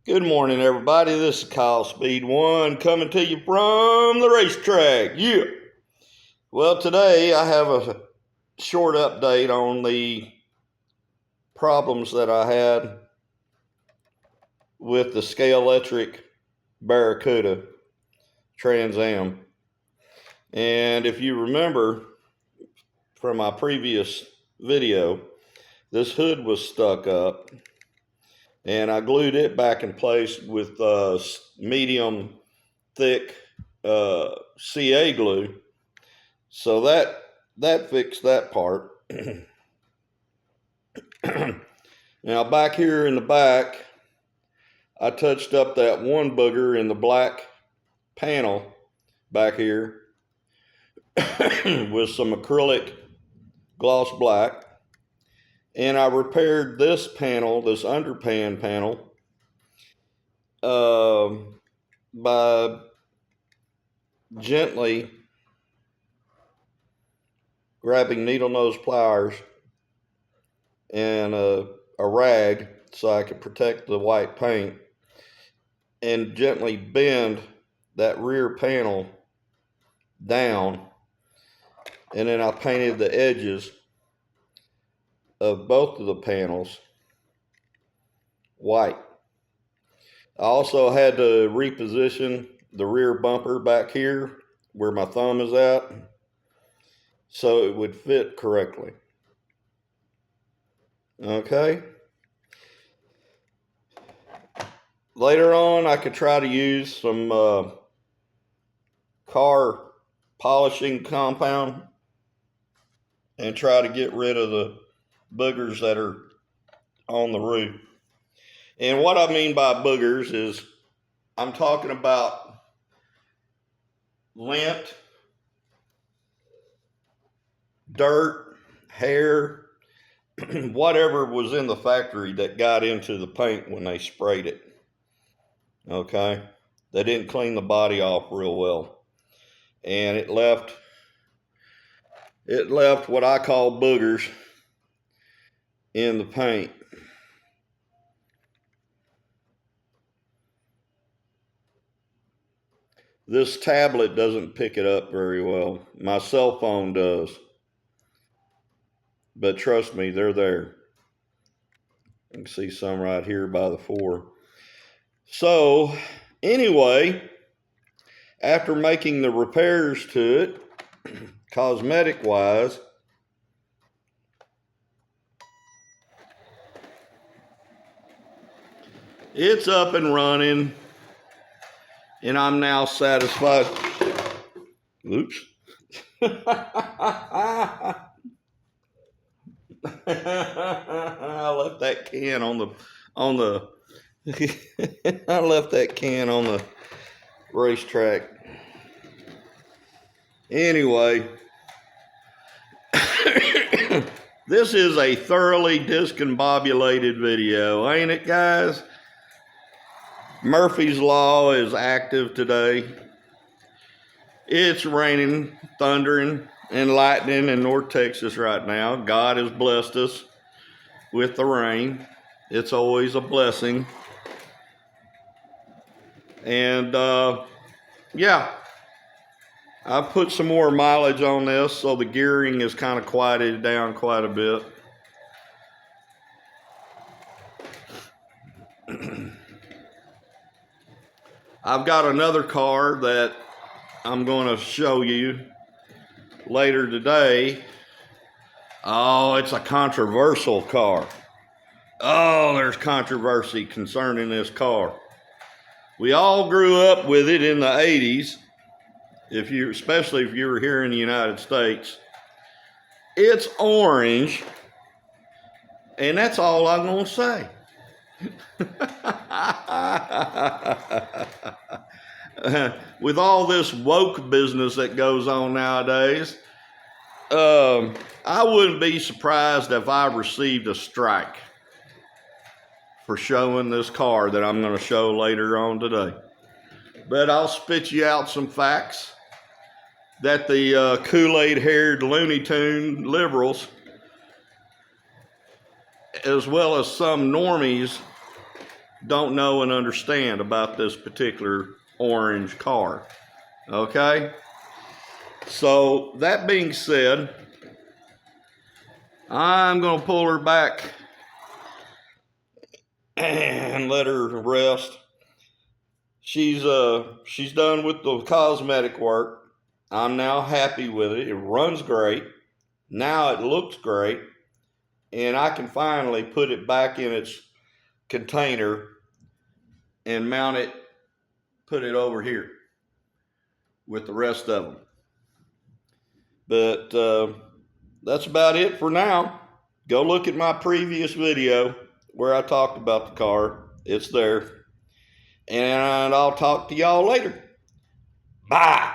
Good morning, everybody. This is Kyle Speed One coming to you from the racetrack. Yeah. Well, today I have a short update on the problems that I had with the Scalextric Barracuda Trans Am. And if you remember from my previous video, this hood was stuck up. And I glued it back in place with medium thick CA glue. So that fixed that part. Now back here in the back, I touched up that one booger in the black panel back here with some acrylic gloss black. And I repaired this panel, this underpan panel, by gently grabbing needle nose pliers and a rag so I could protect the white paint and gently bend that rear panel down, and then I painted the edges of both of the panels white. I also had to reposition the rear bumper back here where my thumb is at so it would fit correctly. Okay. Later on, I could try to use some car polishing compound and try to get rid of the boogers that are on the roof. And what I mean by boogers is I'm talking about lint, dirt, hair, whatever was in the factory that got into the paint when they sprayed it. Okay, they didn't clean the body off real well, and it left what I call boogers in the paint. This tablet doesn't pick it up very well. My cell phone does, but trust me, they're there. You can see some right here by the 4. So anyway, after making the repairs to it, cosmetic wise, it's up and running, and I'm now satisfied. Oops. I left that can on the I left that can on the racetrack. Anyway, this is a thoroughly discombobulated video, ain't it, guys? Murphy's Law is active today. It's raining, thundering, and lightning in North Texas right now. God has blessed us with the rain. It's always a blessing. And yeah, I've put some more mileage on this, so the gearing is kind of quieted down quite a bit. I've got another car that I'm going to show you later today. Oh, it's a controversial car. Oh, there's controversy concerning this car. We all grew up with it in the 80s, especially if you were here in the United States. It's orange, and that's all I'm going to say. With all this woke business that goes on nowadays, I wouldn't be surprised if I received a strike for showing this car that I'm going to show later on today. But I'll spit you out some facts that the Kool-Aid haired Looney Tune liberals, as well as some normies, don't know and understand about this particular orange car. Okay? So that being said, I'm going to pull her back and let her rest. She's done with the cosmetic work. I'm now happy with it. It runs great. Now it looks great. And I can finally put it back in its container and mount it, put it over here with the rest of them. But that's about it for now. Go look at my previous video where I talked about the car. It's there. And I'll talk to y'all later. Bye.